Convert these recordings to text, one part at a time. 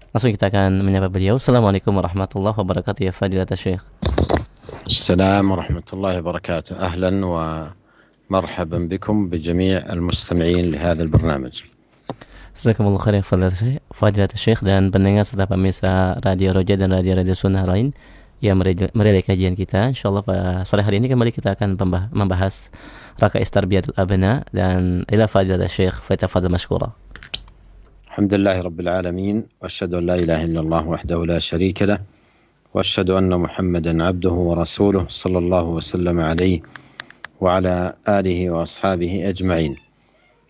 Langsung kita akan menyapa beliau. Assalamualaikum warahmatullahi wabarakatuh ya Fadilatul Syekh. السلام ورحمة الله وبركاته. أهلا ومرحبا بكم بجميع المستمعين لهذا البرنامج. Jazakumullah khair Fadilatul Syekh dan pendengar serta pemirsa Radio Roja dan Radio Sunnah lain yang merelai kajian kita. Insyaallah pada sore hari ini kembali kita akan membahas Raka'is Tarbiyatul Abna dan ila Fadilatul Syekh fatafadhal mashkura. الحمد لله رب العالمين وأشهد أن لا إله إلا الله وحده لا شريك له وأشهد أن محمدا عبده ورسوله صلى الله وسلم عليه وعلى آله وأصحابه أجمعين.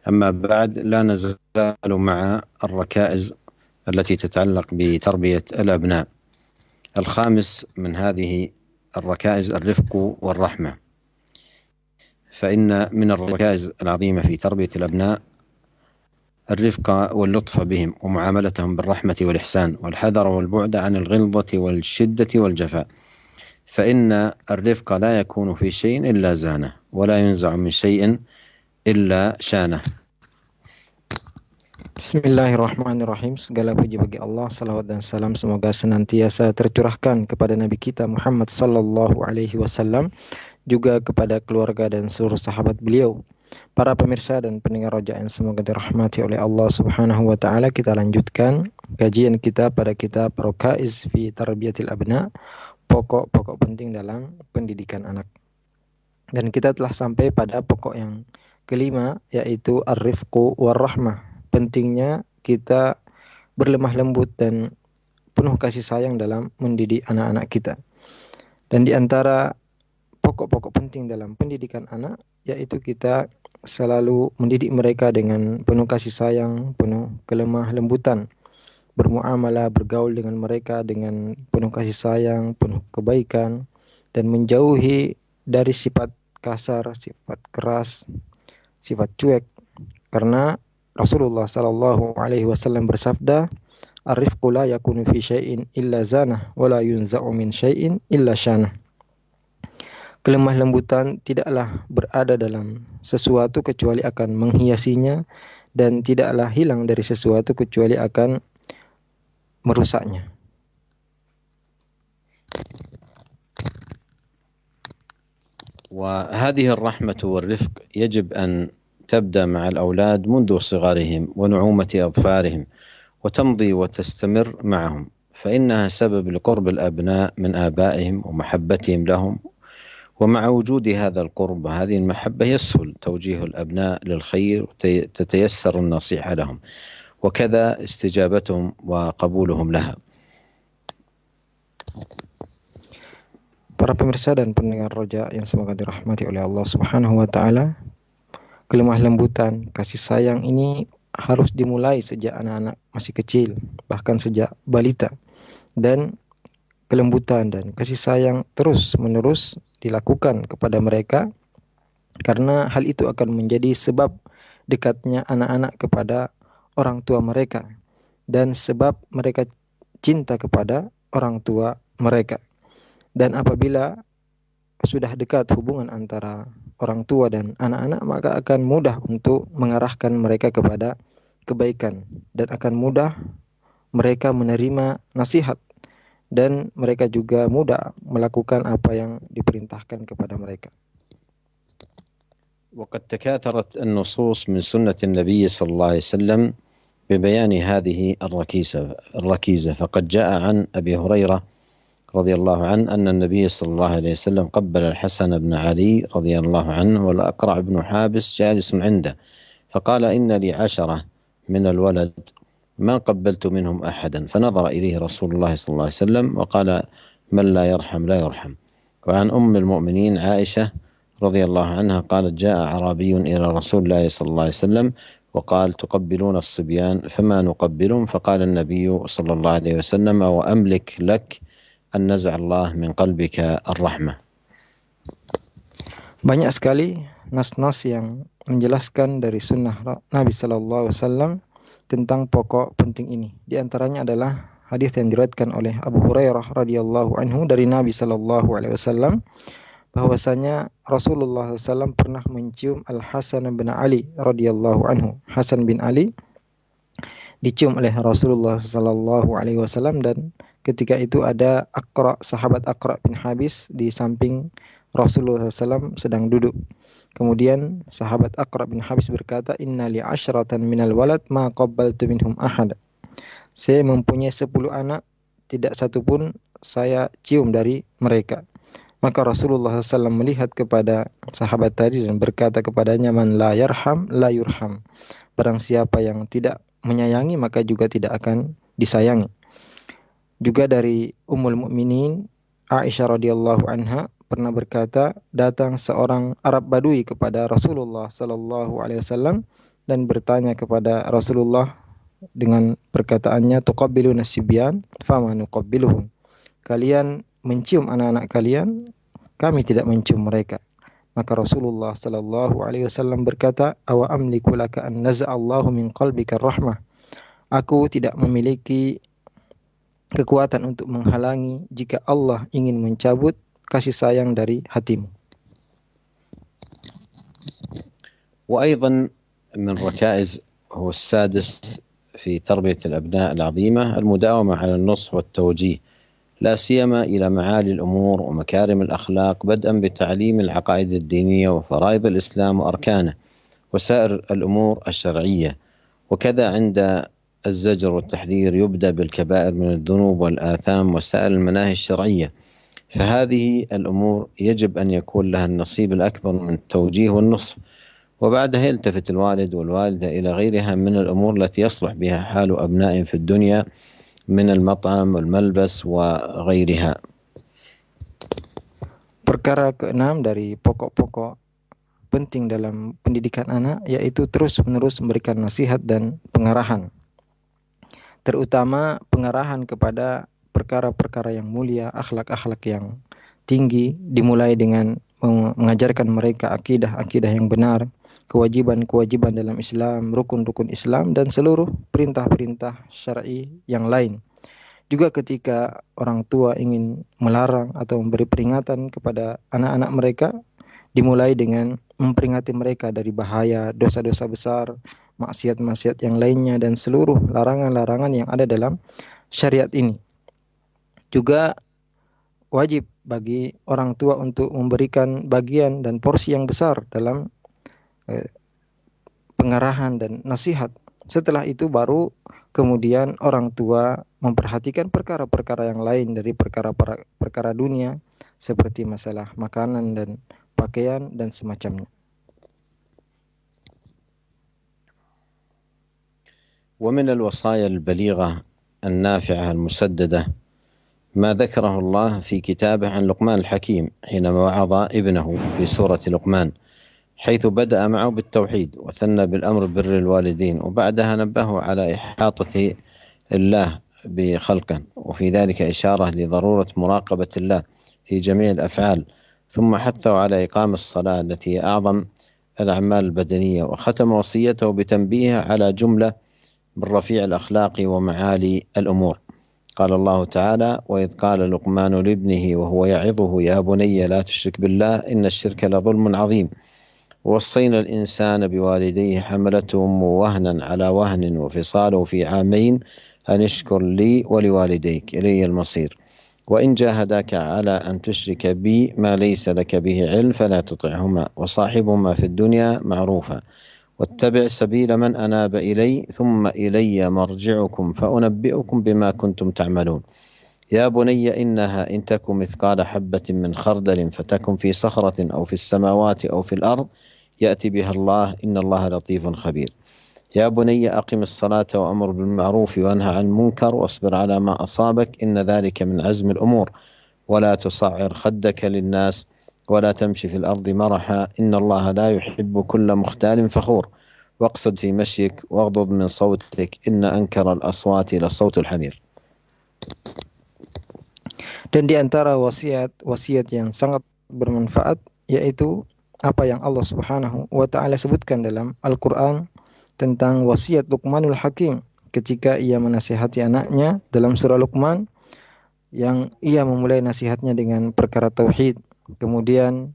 أما بعد، لا نزال مع الركائز التي تتعلق بتربية الأبناء. الخامس من هذه الركائز الرفق والرحمة، فإن من الركائز العظيمة في تربية الأبناء الرفق واللطف بهم ومعاملتهم بالرحمة والإحسان والحذر والبعد عن الغلظة والشدة والجفاء، فإن الرفق لا يكون في شيء إلا زانه ولا ينزع من شيء إلا شانه. Bismillahirrahmanirrahim. Segala puji bagi Allah, salawat dan salam semoga senantiasa tercurahkan kepada Nabi kita Muhammad sallallahu alaihi wasallam, juga kepada keluarga dan seluruh sahabat beliau. Para pemirsa dan pendengar Roja yang semoga dirahmati oleh Allah Subhanahu wa taala, kita lanjutkan kajian kita pada kitab Raka'is fi Tarbiyatil Abna, pokok-pokok penting dalam pendidikan anak. Dan kita telah sampai pada pokok yang kelima, yaitu ar-rifqu war-rahmah. Pentingnya kita berlemah lembut dan penuh kasih sayang dalam mendidik anak-anak kita. Dan di antara pokok-pokok penting dalam pendidikan anak, yaitu kita selalu mendidik mereka dengan penuh kasih sayang, penuh kelemah lembutan, bermuamalah, bergaul dengan mereka dengan penuh kasih sayang, penuh kebaikan, dan menjauhi dari sifat kasar, sifat keras, sifat cuek. Karena Rasulullah sallallahu alaihi wasallam bersabda, "Ar-rifqu la yakunu fi syai'in illa zanah wa la yunza'u min syai'in illa syanah." Kelemah lembutan tidaklah berada dalam sesuatu kecuali akan menghiasinya, dan tidaklah hilang dari sesuatu kecuali akan merusaknya. وهذه الرحمة والرفق يجب أن تبدأ مع الأولاد منذ صغرهم ونعومة أظفارهم وتمضي وتستمر معهم، فإنها سبب لقرب الأبناء من آبائهم ومحبتهم لهم. ومع وجود هذا القرب وهذه المحبة يسهل توجيه الأبناء للخير وتتيسر النصيحة لهم، وكذا استجابتهم وقبولهم لها. Para pemirsa dan pendengar Roja yang semoga dirahmati oleh Allah Subhanahu wa taala, kelemah lembutan, kasih sayang ini harus dimulai sejak anak-anak masih kecil, bahkan sejak balita. Dan kelembutan dan kasih sayang terus-menerus dilakukan kepada mereka, karena hal itu akan menjadi sebab dekatnya anak-anak kepada orang tua mereka dan sebab mereka cinta kepada orang tua mereka. Dan apabila sudah dekat hubungan antara orang tua dan anak-anak, maka akan mudah untuk mengarahkan mereka kepada kebaikan dan akan mudah mereka menerima nasihat, dan mereka juga mudah melakukan apa yang diperintahkan kepada mereka. وقد تكاثرت النصوص من سنة النبي صلى الله عليه وسلم ببيان هذه الركيزة، فقد جاء عن أبي هريرة رضي الله عنه أن النبي صلى الله عليه وسلم قبل الحسن بن علي رضي الله عنه والأقرع بن حابس جالس عنده، فقال إن لي 10 من الولد ما قبلت منهم أحدا، فنظر إليه رسول الله صلى الله عليه وسلم وقال من لا يرحم لا يرحم. وعن أم المؤمنين عائشة رضي الله عنها قالت جاء أعرابي إلى رسول الله صلى الله عليه وسلم وقال تقبلون الصبيان فما نقبلهم، فقال النبي صلى الله عليه وسلم وأملك لك أن نزع الله من قلبك الرحمة. Banyak sekali nas-nas yang menjelaskan dari sunnah Nabi sallallahu alaihi wasallam tentang pokok penting ini. Di antaranya adalah hadis yang diriwayatkan oleh Abu Hurairah radhiyallahu anhu dari Nabi sallallahu alaihi wasallam, bahwasanya Rasulullah SAW pernah mencium Al Hasan bin Ali radhiyallahu anhu. Hasan bin Ali dicium oleh Rasulullah sallallahu alaihi wasallam, dan ketika itu ada sahabat Aqra bin Habis di samping Rasulullah SAW sedang duduk. Kemudian sahabat Aqra bin Habis berkata, "Inna li asyratan minal walad ma qabbaltu minhum ahad." Saya mempunyai 10 anak, tidak satu pun saya cium dari mereka. Maka Rasulullah SAW melihat kepada sahabat tadi dan berkata kepadanya, "Man la yarham la yurham." Barang siapa yang tidak menyayangi maka juga tidak akan disayangi. Juga dari Ummul Mukminin Aisyah radhiyallahu anha pernah berkata, datang seorang Arab Badui kepada Rasulullah sallallahu alaihi wasallam dan bertanya kepada Rasulullah dengan perkataannya, "Tuqabbiluna sibyan fama nuqabbiluhum." Kalian mencium anak-anak kalian, kami tidak mencium mereka. Maka Rasulullah sallallahu alaihi wasallam berkata, "Awa amliku laka an naz'allahu min qalbika rahmah." Aku tidak memiliki kekuatan untuk menghalangi jika Allah ingin mencabut kasih sayang dari hatimu. وأيضا من ركائز هو السادس في تربية الأبناء العظيمة المداومة على النصح والتوجيه، لا سيما إلى معالي الأمور ومكارم الأخلاق، بدءا بتعليم العقائد الدينية وفرائض الإسلام وأركانه وسائر الأمور الشرعية. وكذا عند الزجر والتحذير يبدأ بالكبائر من الذنوب والآثام وسائر المناهي الشرعية، فهذه الأمور يجب أن يكون لها النصيب الأكبر من التوجيه والنصح، وبعدها يلتفت الوالد والوالدة إلى غيرها من الأمور التي يصلح بها حال أبنائهم في الدنيا من المطعم والملبس وغيرها. Perkara keenam dari pokok-pokok penting dalam pendidikan anak yaitu terus-menerus memberikan nasihat dan pengarahan, terutama pengarahan kepada perkara-perkara yang mulia, akhlak-akhlak yang tinggi, dimulai dengan mengajarkan mereka akidah-akidah yang benar, kewajiban-kewajiban dalam Islam, rukun-rukun Islam, dan seluruh perintah-perintah syar'i yang lain. Juga ketika orang tua ingin melarang atau memberi peringatan kepada anak-anak mereka, dimulai dengan memperingati mereka dari bahaya, dosa-dosa besar, maksiat-maksiat yang lainnya, dan seluruh larangan-larangan yang ada dalam syariat ini. Juga wajib bagi orang tua untuk memberikan bagian dan porsi yang besar dalam pengarahan dan nasihat. Setelah itu baru kemudian orang tua memperhatikan perkara-perkara yang lain dari perkara dunia seperti masalah makanan dan pakaian dan semacamnya. ومن الوصايا البليغة النافعة المسددة ما ذكره الله في كتابه عن لقمان الحكيم حينما وعظ ابنه في سورة لقمان، حيث بدأ معه بالتوحيد وثنى بالأمر بر الوالدين، وبعدها نبهه على إحاطة الله بخلقه، وفي ذلك إشارة لضرورة مراقبة الله في جميع الأفعال، ثم حثه على إقام الصلاة التي هي أعظم الأعمال البدنية، وختم وصيته بتنبيهه على جملة من رفيع الأخلاق ومعالي الأمور. قال الله تعالى: وإذ قال لقمان لابنه وهو يعظه يا بني لا تشرك بالله إن الشرك لظلم عظيم، ووصينا الإنسان بوالديه حملته أمه وهنا على وهن وفصاله في عامين أن اشكر لي ولوالديك إلي المصير، وإن جاهداك على أن تشرك بي ما ليس لك به علم فلا تطعهما وصاحبهما في الدنيا معروفا واتبع سبيل من أناب إلي ثم إلي مرجعكم فأنبئكم بما كنتم تعملون. يا بني إنها إن تك مثقال حبة من خردل فتكن في صخرة أو في السماوات أو في الأرض يأتي بها الله إن الله لطيف خبير. يا بني أقم الصلاة وأمر بالمعروف وانهى عن المنكر واصبر على ما أصابك إن ذلك من عزم الأمور ولا تصعر خدك للناس ولا تمشي في الأرض مرحا إن الله لا يحب كل مختال فخور واقصد في مشيك واغضض من صوتك إن أنكر الأصوات لصوت الحمير. Dan di antara wasiat yang sangat bermanfaat yaitu apa yang Allah Subhanahu wa taala sebutkan dalam Al-Qur'an tentang wasiat Luqmanul Hakim ketika ia menasihati anaknya dalam surah Luqman, yang ia memulai nasihatnya dengan perkara tauhid, kemudian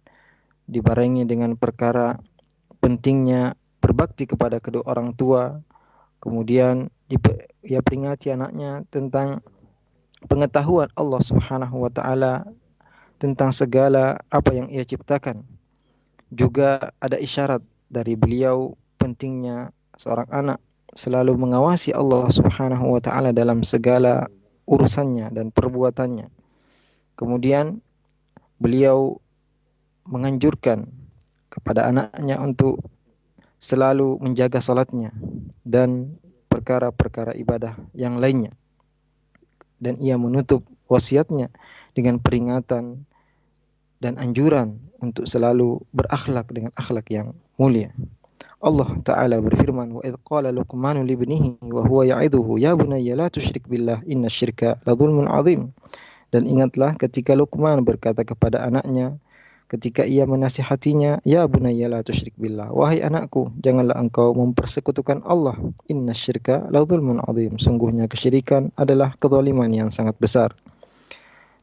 dibarengi dengan perkara pentingnya berbakti kepada kedua orang tua, kemudian ia peringati anaknya tentang pengetahuan Allah Subhanahu wa taala tentang segala apa yang ia ciptakan. Juga ada isyarat dari beliau pentingnya seorang anak selalu mengawasi Allah Subhanahu wa taala dalam segala urusannya dan perbuatannya. Kemudian beliau menganjurkan kepada anaknya untuk selalu menjaga salatnya dan perkara-perkara ibadah yang lainnya. Dan ia menutup wasiatnya dengan peringatan dan anjuran untuk selalu berakhlak dengan akhlak yang mulia. Allah Ta'ala berfirman, wa idh qala Luqmanu libnihi wa huwa ya'idhuhu ya bunayya la tusyrik billah inna syirka la dhulmun 'adzim. Dan ingatlah ketika Luqman berkata kepada anaknya ketika ia menasihatinya, ya bunayya la tusyrik billah, wahai anakku, janganlah engkau mempersekutukan Allah, inna syirka la dhulmun 'adzim. Sungguhnya kesyirikan adalah kezaliman yang sangat besar.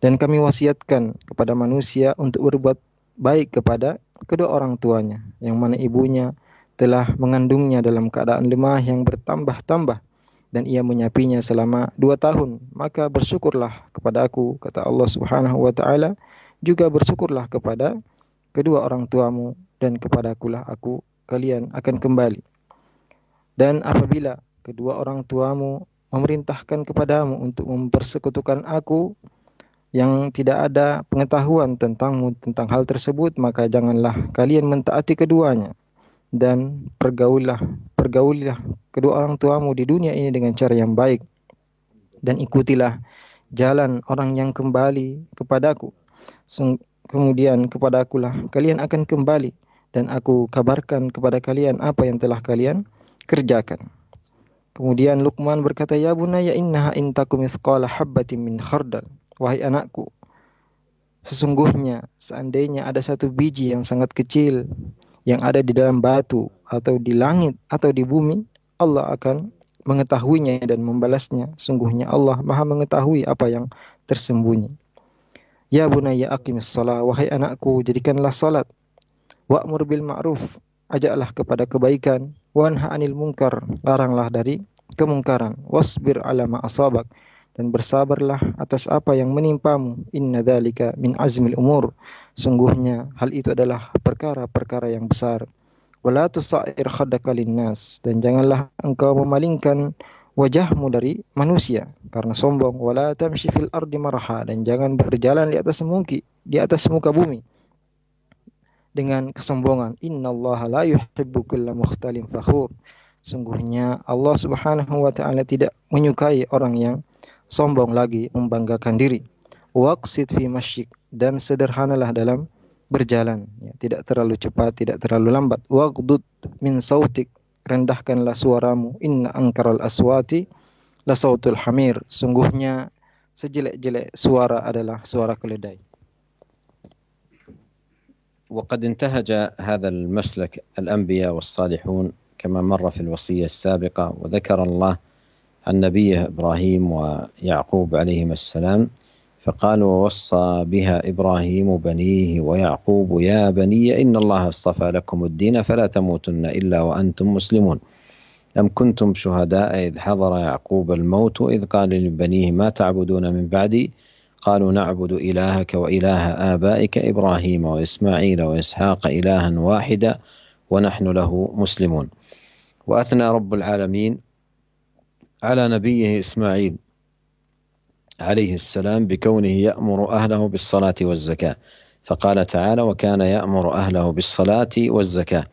Dan kami wasiatkan kepada manusia untuk berbuat baik kepada kedua orang tuanya, yang mana ibunya telah mengandungnya dalam keadaan lemah yang bertambah-tambah, dan ia menyapinya selama 2 tahun. Maka bersyukurlah kepada aku, kata Allah Subhanahu wa ta'ala, juga bersyukurlah kepada kedua orang tuamu, dan kepadakulah kalian akan kembali. Dan apabila kedua orang tuamu memerintahkan kepadamu untuk mempersekutukan aku, yang tidak ada pengetahuan tentangmu tentang hal tersebut, maka janganlah kalian mentaati keduanya, dan pergaulilah kedua orang tuamu di dunia ini dengan cara yang baik, dan ikutilah jalan orang yang kembali kepadaku. Kemudian kepadakulah kalian akan kembali, dan aku kabarkan kepada kalian apa yang telah kalian kerjakan. Kemudian Luqman berkata, ya bunayya innaha in takum mithqala habbatin min khardal. Wahai anakku, sesungguhnya seandainya ada satu biji yang sangat kecil yang ada di dalam batu atau di langit atau di bumi, Allah akan mengetahuinya dan membalasnya. Sungguhnya Allah Maha mengetahui apa yang tersembunyi. Ya bunayya aqimis shalah, wahai anakku, jadikanlah salat. Wa'mur bil ma'ruf, ajaklah kepada kebaikan. Wanha 'anil munkar, laranglah dari kemungkaran. Wasbir 'ala ma asabak, dan bersabarlah atas apa yang menimpamu. Inna dzalika min azmil umur, sungguhnya hal itu adalah perkara-perkara yang besar. Wala tusair khaddaka linnas, dan janganlah engkau memalingkan wajahmu dari manusia karena sombong. Wala tamshi fil ardi marha, dan jangan berjalan di atas muka bumi dengan kesombongan. Innallaha la yuhibbu kulla mukhtalin fakhur, sungguhnya Allah Subhanahu wa ta'ala tidak menyukai orang yang sombong lagi membanggakan diri. Waqsid fi masyik, dan sederhanalah dalam berjalan, ya, tidak terlalu cepat, tidak terlalu lambat. Waghdud min sautik, rendahkanlah suaramu. Inna ankaral aswati la sautul hamir, sungguhnya sejelek-jelek suara adalah suara keledai. وقد انتهج هذا المسلك الأنبياء والصالحون كما مر في الوصية السابقة، وذكر الله عن نبيه إبراهيم ويعقوب عليهما السلام، فقال ووصى بها إبراهيم بنيه ويعقوب يا بني إن الله اصطفى لكم الدين فلا تموتن إلا وأنتم مسلمون. أم كنتم شهداء إذ حضر يعقوب الموت إذ قال لبنيه ما تعبدون من بعدي قالوا نعبد إلهك وإله آبائك إبراهيم وإسماعيل وإسحاق إلها واحدا ونحن له مسلمون. وأثنى رب العالمين على نبيه إسماعيل عليه السلام بكونه يأمر أهله بالصلاة والزكاة، فقال تعالى وكان يأمر أهله بالصلاة والزكاة.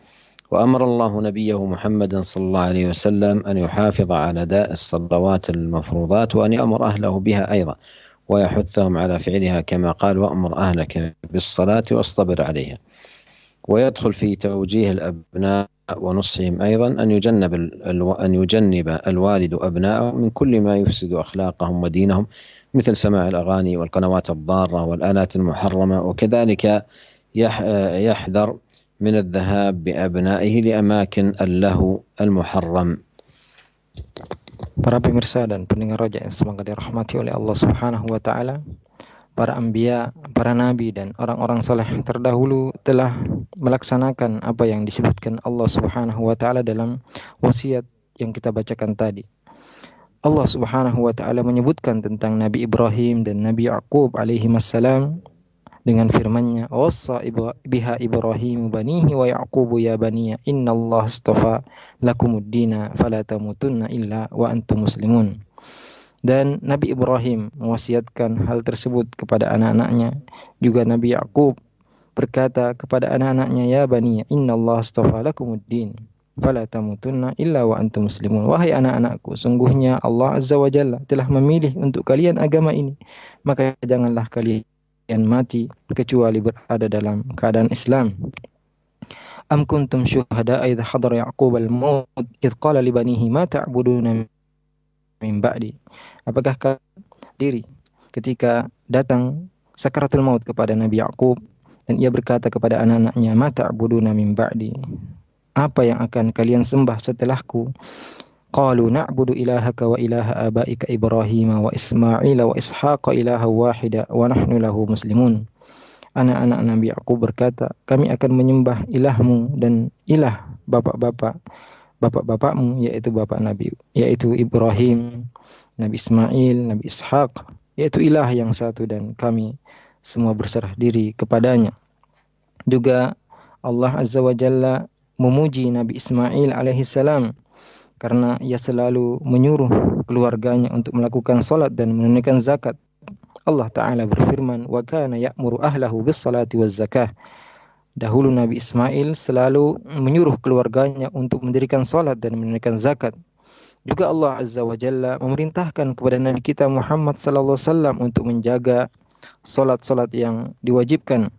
وأمر الله نبيه محمدا صلى الله عليه وسلم أن يحافظ على أداء الصلوات المفروضات، وأن يأمر أهله بها أيضا ويحثهم على فعلها كما قال وأمر أهلك بالصلاة واصطبر عليها. ويدخل في توجيه الأبناء ونصحهم أيضا أن يجنب الوالد أبناءه من كل ما يفسد أخلاقهم ودينهم، مثل سماع الأغاني والقنوات الضارة والآلات المحرمة، وكذلك يحذر من الذهاب بأبنائه لأماكن اللهو المحرم. Para pemirsa dan pendengar Raja yang semoga dirahmati oleh Allah Subhanahu wa ta'ala, para anbiya, para nabi, dan orang-orang saleh terdahulu telah melaksanakan apa yang disebutkan Allah Subhanahu wa ta'ala dalam wasiat yang kita bacakan tadi. Allah Subhanahu wa taala menyebutkan tentang Nabi Ibrahim dan Nabi Yaqub alaihi wassalam dengan firman-Nya, "Wassa biha Ibrahim banihi wa Yaqubu ya baniya innallaha astafa lakumuddina fala tamutunna illa wa antum muslimun." Dan Nabi Ibrahim mewasiatkan hal tersebut kepada anak-anaknya. Juga Nabi Yaqub berkata kepada anak-anaknya, "Ya baniya innallaha astafa lakumuddin fala tamutunna illa wa antum muslimun." Wahai anak-anakku, sungguhnya Allah Azza wa Jalla telah memilih untuk kalian agama ini, maka janganlah kalian mati kecuali berada dalam keadaan Islam. Am kuntum syuhada idh hadara Yaqub al-maut idh qala li banihi ma ta'buduna min ba'di. Apakah kalian diri ketika datang sakaratul maut kepada Nabi Yaqub dan ia berkata kepada anak-anaknya, ma ta'buduna min ba'di, apa yang akan kalian sembah setelahku? Qalu na'budu ilahaka wa ilaha abaika Ibrahim wa Ismail wa Ishaq ilaha wahida wa nahnu lahu muslimun. Anak-anak Nabi Yaqub berkata, kami akan menyembah ilahmu dan ilah bapak-bapakmu, yaitu bapak Nabi, yaitu Ibrahim, Nabi Ismail, Nabi Ishaq, yaitu ilah yang satu dan kami semua berserah diri kepadanya. Juga Allah Azza wa Jalla memuji Nabi Ismail alaihissalam karena ia selalu menyuruh keluarganya untuk melakukan salat dan menunaikan zakat. Allah Ta'ala berfirman, wa kana ya'muru ahlahu bis salati waz zakah. Dahulu Nabi Ismail selalu menyuruh keluarganya untuk mendirikan salat dan menunaikan zakat. Juga Allah Azza wa Jalla memerintahkan kepada Nabi kita Muhammad sallallahu alaihi wasallam untuk menjaga salat-salat yang diwajibkan.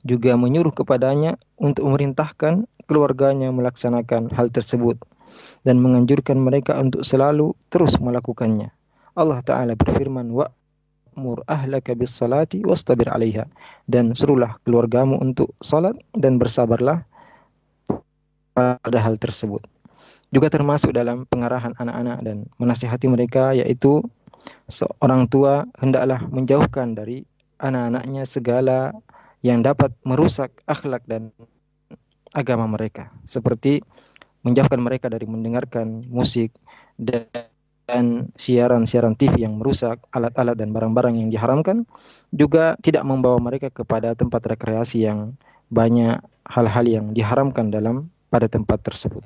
Juga menyuruh kepadanya untuk memerintahkan keluarganya melaksanakan hal tersebut dan menganjurkan mereka untuk selalu terus melakukannya. Allah Ta'ala berfirman, wa'mur ahlaka bis salati wastabir 'alaiha, dan serulah keluargamu untuk salat dan bersabarlah pada hal tersebut. Juga termasuk dalam pengarahan anak-anak dan menasihati mereka, yaitu seorang tua hendaklah menjauhkan dari anak-anaknya segala yang dapat merusak akhlak dan agama mereka, seperti menjauhkan mereka dari mendengarkan musik dan siaran-siaran TV yang merusak alat-alat dan barang-barang yang diharamkan. Juga tidak membawa mereka kepada tempat rekreasi yang banyak hal-hal yang diharamkan pada tempat tersebut.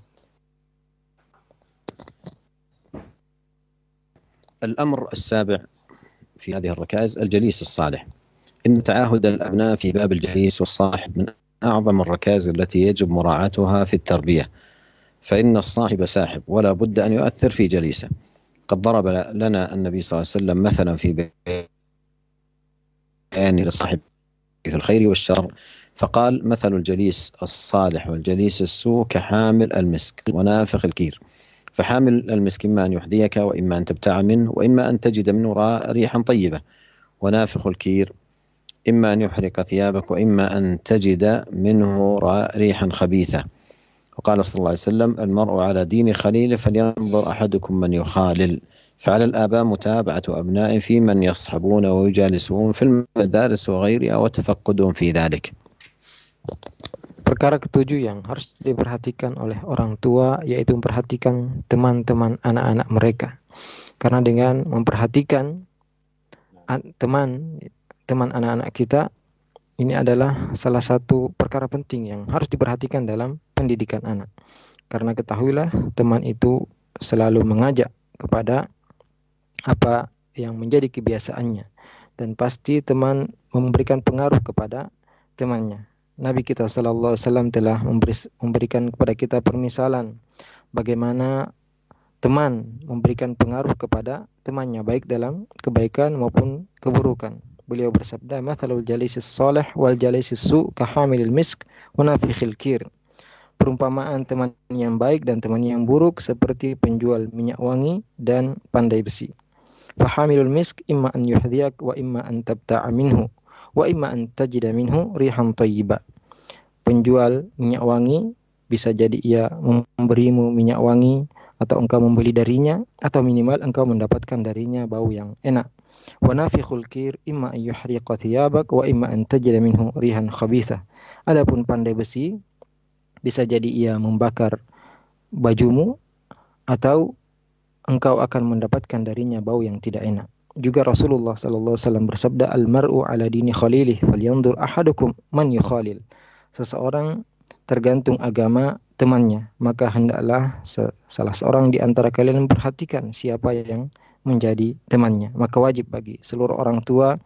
الأمر السابع في هذه الركائز الجليس الصالح. إن تعاهد الأبناء في باب الجليس والصاحب من أعظم الركائز التي يجب مراعاتها في التربية، فإن الصاحب ساحب ولا بد أن يؤثر في جليسه. قد ضرب لنا النبي صلى الله عليه وسلم مثلا في بيان للصاحب في الخير والشر، فقال مثل الجليس الصالح والجليس السوء كحامل المسك ونافخ الكير. فحامل المسك إما أن يحذيك وإما أن تبتاع منه وإما أن تجد منه ريحا طيبة، ونافخ الكير إما أن يحرق ثيابك وإما أن تجد منه ريحا خبيثة. وقال صلى الله عليه وسلم المرء على دين خليله فلينظر أحدكم من يخالل. فعلى الآباء متابعة أبنائهم في من يصحبون ويجالسون في المدارس وغيرها وتفقدهم في ذلك. Perkara ketujuh yang harus diperhatikan oleh orang tua yaitu memperhatikan teman-teman anak-anak mereka. Karena dengan memperhatikan teman anak-anak kita, ini adalah salah satu perkara penting yang harus diperhatikan dalam pendidikan anak. Karena ketahuilah, teman itu selalu mengajak kepada apa yang menjadi kebiasaannya. Dan pasti teman memberikan pengaruh kepada temannya. Nabi kita sallallahu alaihi wasallam telah memberikan kepada kita permisalan bagaimana teman memberikan pengaruh kepada temannya, baik dalam kebaikan maupun keburukan. Beliau bersabda, "Mathalul jalisis salih wal jalisis su' kahamilil misk wa nafikhil kir." Perumpamaan teman yang baik dan teman yang buruk seperti penjual minyak wangi dan pandai besi. Fahamilul misk imma an yuhdhiyak wa imma an tabta'a minhu wa imma an tajida minhu rihan thayyiba. Penjual minyak wangi bisa jadi ia memberimu minyak wangi atau engkau membeli darinya, atau minimal engkau mendapatkan darinya bau yang enak. Wa nafikhul kir imma an yuhriqa thiyabak wa imma an tajida minhu rihan khabithah. Adapun pandai besi bisa jadi ia membakar bajumu atau engkau akan mendapatkan darinya bau yang tidak enak. Juga Rasulullah sallallahu alaihi wasallam bersabda, "Al-mar'u ala dini khalilih, falyanzur ahadukum man yukhalil." Seseorang tergantung agama temannya, maka hendaklah salah seorang di antara kalian memperhatikan siapa yang menjadi temannya. Maka wajib bagi seluruh orang tua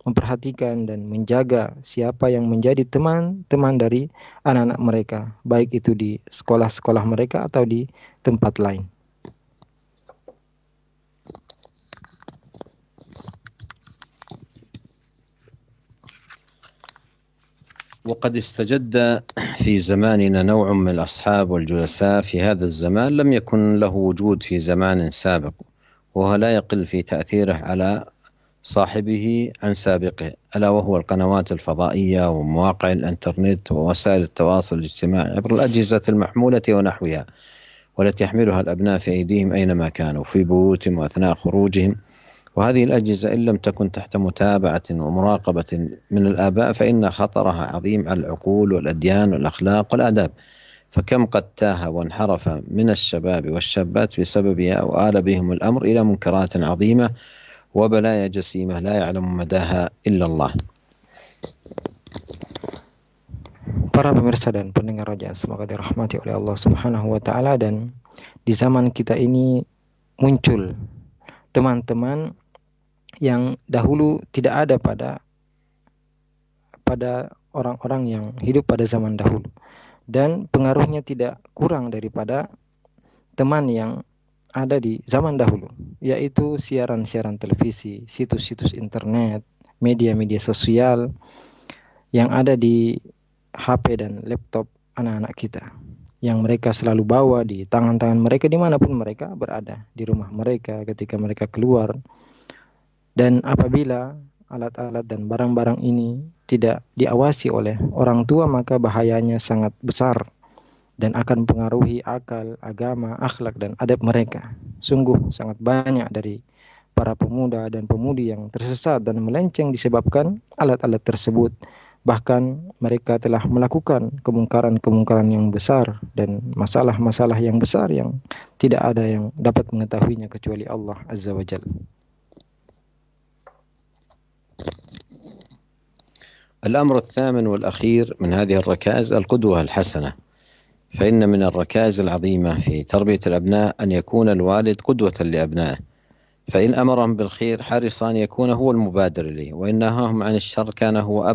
memperhatikan dan menjaga siapa yang menjadi teman-teman dari anak-anak mereka, baik itu di sekolah-sekolah mereka atau di tempat lain. وقد استجد في زماننا نوع من الأصحاب والجلساء في هذا الزمان لم يكن له وجود في زمان سابق، وهو لا يقل في تأثيره على صاحبه عن سابقه، ألا وهو القنوات الفضائية ومواقع الإنترنت ووسائل التواصل الاجتماعي عبر الأجهزة المحمولة ونحوها، والتي يحملها الأبناء في أيديهم أينما كانوا في بيوتهم وأثناء خروجهم. وهذه الأجهزة إن لم تكن تحت متابعة ومراقبة من الآباء فإن خطرها عظيم على العقول والأديان والأخلاق والآداب، فكم قد تاه وانحرف من الشباب والشابات بسببها وآل بهم الأمر إلى منكرات عظيمة وبلايا جسيمة لا يعلم مداها إلا الله. Para pemirsa dan pendengar Raja, semoga dirahmati oleh Allah Subhanahu wa taala. Dan di zaman kita ini muncul teman-teman yang dahulu tidak ada pada orang-orang yang hidup pada zaman dahulu, dan pengaruhnya tidak kurang daripada teman yang ada di zaman dahulu, yaitu siaran-siaran televisi, situs-situs internet, media-media sosial yang ada di HP dan laptop anak-anak kita, yang mereka selalu bawa di tangan-tangan mereka dimanapun mereka berada, di rumah mereka, ketika mereka keluar. Dan apabila alat-alat dan barang-barang ini tidak diawasi oleh orang tua, maka bahayanya sangat besar dan akan mempengaruhi akal, agama, akhlak, dan adab mereka. Sungguh sangat banyak dari para pemuda dan pemudi yang tersesat dan melenceng disebabkan alat-alat tersebut. Bahkan mereka telah melakukan kemungkaran-kemungkaran yang besar dan masalah-masalah yang besar yang tidak ada yang dapat mengetahuinya kecuali Allah Azza wa Jalla. الأمر الثامن والأخير من هذه الركائز القدوة الحسنة، فإن من الركائز العظيمة في تربية الأبناء أن يكون الوالد قدوة لأبنائه، فإن أمرهم بالخير حرص أن يكون هو المبادر إليه، وإن نهاهم عن الشر كان هو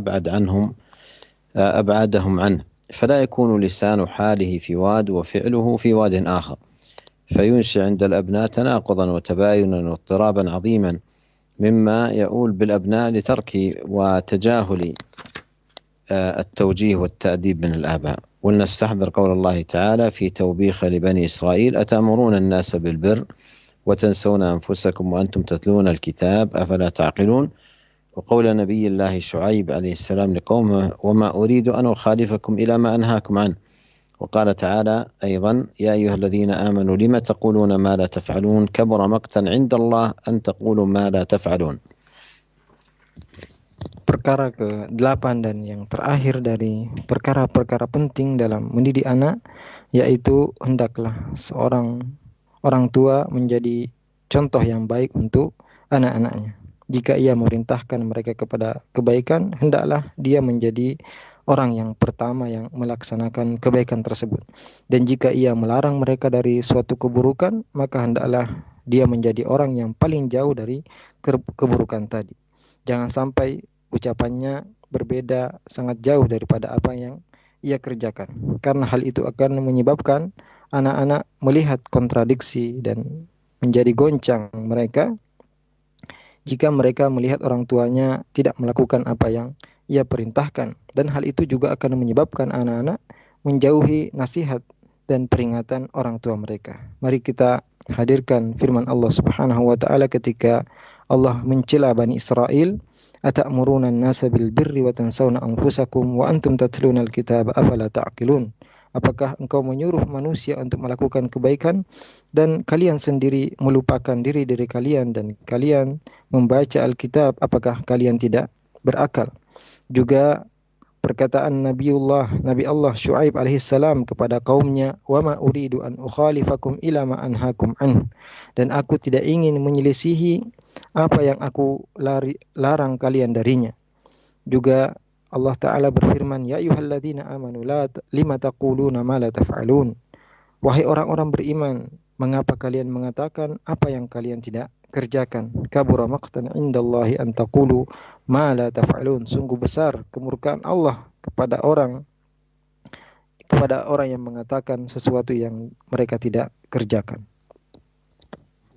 أبعدهم عنه، فلا يكون لسان حاله في واد وفعله في واد آخر، فينشئ عند الأبناء تناقضا وتباينا واضطرابا عظيما، مما يؤول بالأبناء لترك وتجاهل التوجيه والتأديب من الآباء. ولنستحضر قول الله تعالى في توبيخ لبني إسرائيل: أتأمرون الناس بالبر وتنسون أنفسكم وأنتم تتلون الكتاب أفلا تعقلون. وقول نبي الله شعيب عليه السلام لقومه: وما أريد أن أخالفكم إلى ما أنهاكم عنه. وقال تعالى أيضا: يا أيها الذين آمنوا لم تقولون ما لا تفعلون كبر مقتا عند الله أن تقولوا ما لا تفعلون. Perkara ke-8 dan yang terakhir dari perkara-perkara penting dalam mendidik anak, yaitu hendaklah seorang orang tua menjadi contoh yang baik untuk anak-anaknya. Jika ia memerintahkan mereka kepada kebaikan, hendaklah dia menjadi orang yang pertama yang melaksanakan kebaikan tersebut. Dan jika ia melarang mereka dari suatu keburukan, maka hendaklah dia menjadi orang yang paling jauh dari keburukan tadi. Jangan sampai ucapannya berbeda sangat jauh daripada apa yang ia kerjakan, karena hal itu akan menyebabkan anak-anak melihat kontradiksi dan menjadi goncang mereka jika mereka melihat orang tuanya tidak melakukan apa yang ia perintahkan, dan hal itu juga akan menyebabkan anak-anak menjauhi nasihat dan peringatan orang tua mereka. Mari kita hadirkan firman Allah Subhanahu wa taala ketika Allah mencela Bani Israel, "Ata'muruna an-nasa bil birri wa tansawna anfusakum wa antum tatluna al-kitaba afala ta'qilun." Apakah engkau menyuruh manusia untuk melakukan kebaikan dan kalian sendiri melupakan diri kalian dan kalian membaca Alkitab? Apakah kalian tidak berakal? Juga perkataan Nabi Allah Syuaib alaihissalam kepada kaumnya, wa ma uridu an ukhalifakum ila ma anhakum an, dan aku tidak ingin menyelisihi apa yang aku larang kalian darinya. Juga Allah Ta'ala berfirman, ya ayyuhalladzina amanu lima taquluna ma la taf'alun. Wahai orang-orang beriman, mengapa kalian mengatakan apa yang kalian tidak kerjakan? Kabura maqtan indallahi an taqulu ma la taf'alun. Sungguh besar kemurkaan Allah kepada orang yang mengatakan sesuatu yang mereka tidak kerjakan.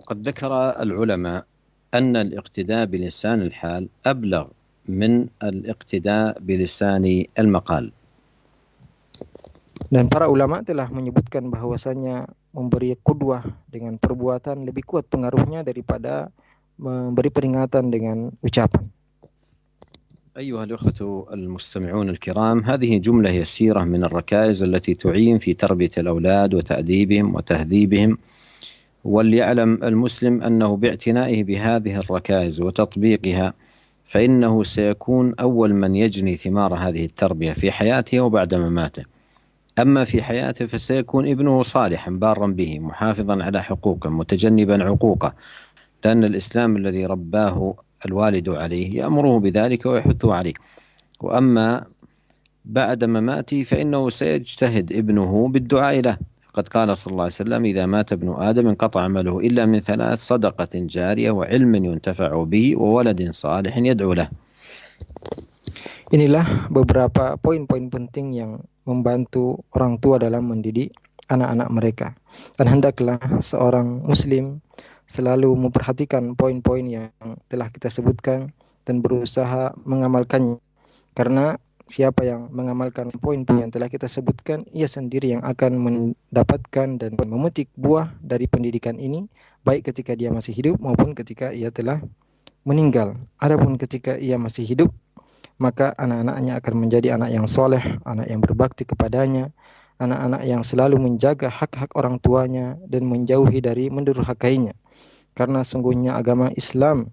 وقد ذكر العلماء أن الاقتداء بلسان الحال أبلغ من الاقتداء بلسان المقال. Dan para ulama telah menyebutkan bahwasanya memberi qudwah dengan perbuatan lebih kuat pengaruhnya daripada memberi peringatan dengan ucapan. أيها الأخوة المستمعون الكرام، هذه جملة يسيرة من الركائز التي تعين في تربية الأولاد وتأديبهم وتهذيبهم. وليعلم المسلم أنه باعتنائه بهذه الركائز وتطبيقها فإنه سيكون أول من يجني ثمار هذه التربية في حياته وبعد مماته. أما في حياته فسيكون ابنه صالحا بارا به محافظا على حقوقه متجنبا عقوقه، لأن الإسلام الذي رباه الوالد عليه يأمره بذلك ويحثه عليه. وأما بعد مماته فإنه سيجتهد ابنه بالدعاء له، قد قال صلى الله عليه وسلم إذا مات ابن آدم انقطع عمله إلا من ثلاث: صدقة جارية وعلم ينتفع به وولد صالح يدعو له. Inilah beberapa poin-poin penting yang membantu orang tua dalam mendidik anak-anak mereka. Dan hendaklah seorang muslim selalu memperhatikan poin-poin yang telah kita sebutkan dan berusaha mengamalkannya. Karena siapa yang mengamalkan poin-poin yang telah kita sebutkan, ia sendiri yang akan mendapatkan dan memetik buah dari pendidikan ini, baik ketika dia masih hidup maupun ketika ia telah meninggal. Adapun ketika ia masih hidup, maka anak-anaknya akan menjadi anak yang soleh, anak yang berbakti kepadanya, anak-anak yang selalu menjaga hak-hak orang tuanya dan menjauhi dari mendurhakainya. Karena sungguhnya agama Islam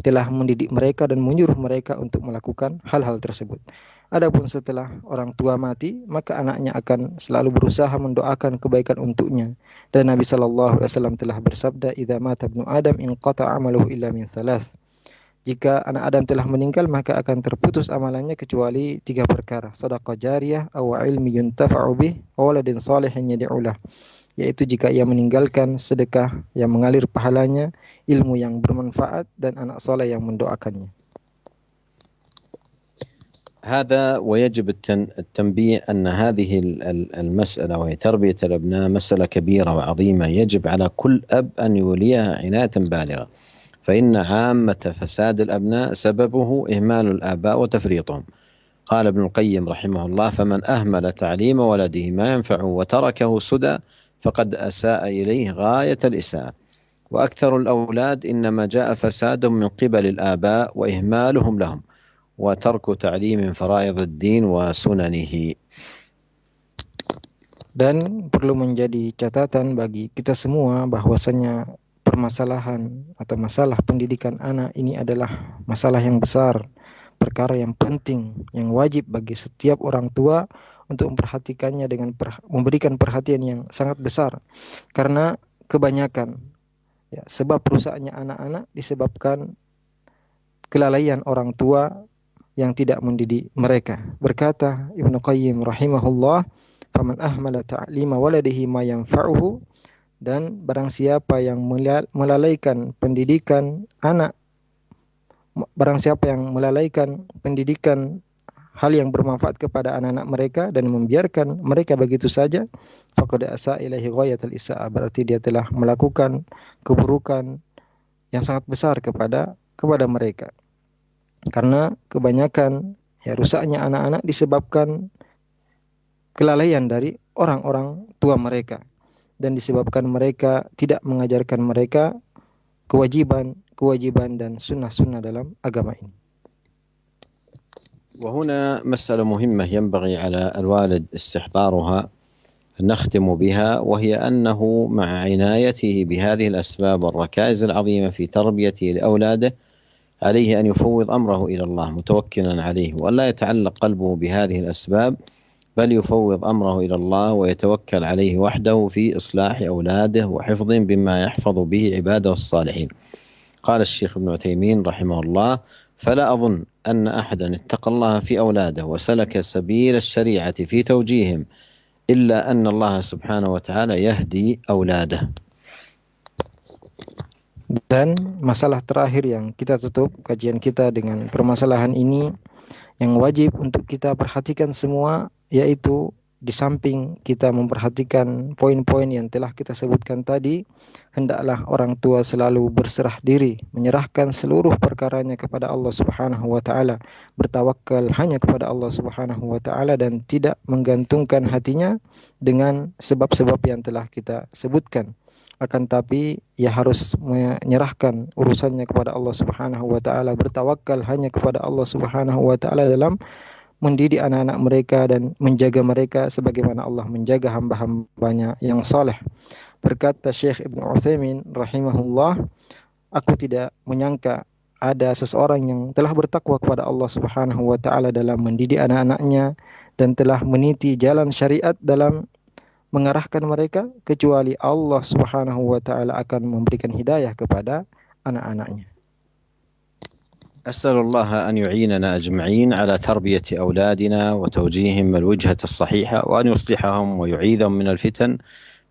telah mendidik mereka dan menyuruh mereka untuk melakukan hal-hal tersebut. Adapun setelah orang tua mati, maka anaknya akan selalu berusaha mendoakan kebaikan untuknya. Dan Nabi SAW telah bersabda, "Idza mata ibnu Adam inqata 'amaluhu illa min thalath." Jika anak Adam telah meninggal, maka akan terputus amalannya kecuali 3 perkara: sedekah jariyah, aw ilmi yuntafa'u bih, aw waladin shalihin yad'u lah. Yaitu jika ia meninggalkan sedekah yang mengalir pahalanya, ilmu yang bermanfaat, dan anak saleh yang mendoakannya. هذا ويجب التنبيه أن هذه المسألة وهي تربية الأبناء مسألة كبيرة وعظيمة، يجب على كل أب أن يوليها عناية بالغة، فإن عامة فساد الأبناء سببه إهمال الآباء وتفريطهم. قال ابن القيم رحمه الله: فمن أهمل تعليم ولده ما ينفعه وتركه سدى فقد أساء إليه غاية الإساءة. وأكثر الأولاد إنما جاء فسادهم من قبل الآباء وإهمالهم لهم وترك تعليم فرائض الدين وسننه. Dan perlu menjadi catatan bagi kita semua bahwasanya permasalahan atau masalah pendidikan anak ini adalah masalah yang besar, perkara yang penting, yang wajib bagi setiap orang tua untuk memperhatikannya dengan memberikan perhatian yang sangat besar. Karena kebanyakan sebab rusaknya anak-anak disebabkan kelalaian orang tua yang tidak mendidik mereka. Berkata Ibnu Qayyim rahimahullah, "Faman ahmala ta'lima waladihi ma yanfa'uhu." Dan barang siapa yang melalaikan pendidikan anak, barang siapa yang melalaikan pendidikan hal yang bermanfaat kepada anak-anak mereka dan membiarkan mereka begitu saja, faqad asa ilaihi ghayatul isa'a, berarti dia telah melakukan keburukan yang sangat besar kepada mereka. Karena kebanyakan rusaknya anak-anak disebabkan kelalaian dari orang-orang tua mereka, dan disebabkan mereka tidak mengajarkan mereka kewajiban dan sunnah-sunnah dalam agama ini. وهنا مسألة مهمة ينبغي على الوالد استحضارها نختم بها، وهي أنه مع عنايته بهذه الأسباب والركائز العظيمة في تربيته لأولاده عليه أن يفوض أمره إلى الله متوكلا عليه، ولا يتعلق قلبه بهذه الأسباب، بل يفوض أمره إلى الله ويتوكل عليه وحده في إصلاح أولاده وحفظ بما يحفظ به عباده الصالحين. قال الشيخ ابن عثيمين رحمه الله: فلا أظن أن أحدا اتقى الله في أولاده وسلك سبيل الشريعة في توجيههم إلا أن الله سبحانه وتعالى يهدي أولاده. Dan masalah terakhir yang kita tutup kajian kita dengan permasalahan ini yang wajib untuk kita perhatikan semua, yaitu di samping kita memperhatikan poin-poin yang telah kita sebutkan tadi, hendaklah orang tua selalu berserah diri, menyerahkan seluruh perkaranya kepada Allah Subhanahu wa taala, bertawakal hanya kepada Allah Subhanahu wa taala dan tidak menggantungkan hatinya dengan sebab-sebab yang telah kita sebutkan. Akan tapi ia harus menyerahkan urusannya kepada Allah Subhanahu wa taala, bertawakal hanya kepada Allah Subhanahu wa taala dalam mendidik anak-anak mereka dan menjaga mereka sebagaimana Allah menjaga hamba-hambanya yang saleh. Berkata Syekh Ibn Utsaimin rahimahullah, aku tidak menyangka ada seseorang yang telah bertakwa kepada Allah Subhanahu wa taala dalam mendidik anak-anaknya dan telah meniti jalan syariat dalam mengarahkan mereka, kecuali Allah Subhanahu wa taala akan memberikan hidayah kepada anak-anaknya. أسأل الله أن يعيننا أجمعين على تربية أولادنا وتوجيههم الوجهة الصحيحة، وأن يصلحهم ويعيذهم من الفتن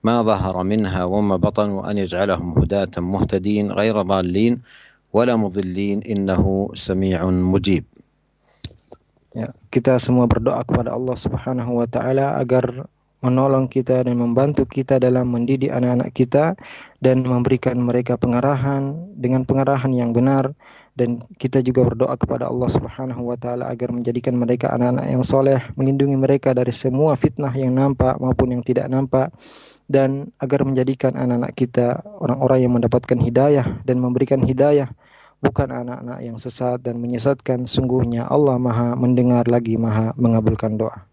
ما ظهر منها وما بطن، وأن يجعلهم هداة مهتدين غير ضالين ولا مضلين، إنه سميع مجيب. Ya, kita semua berdoa kepada Allah Subhanahu wa taala agar menolong kita dan membantu kita dalam mendidik anak-anak kita dan memberikan mereka pengarahan dengan pengarahan yang benar, dan kita juga berdoa kepada Allah Subhanahu wa taala agar menjadikan mereka anak-anak yang soleh, melindungi mereka dari semua fitnah yang nampak maupun yang tidak nampak, dan agar menjadikan anak-anak kita orang-orang yang mendapatkan hidayah dan memberikan hidayah, bukan anak-anak yang sesat dan menyesatkan. Sungguhnya Allah Maha mendengar lagi Maha mengabulkan doa.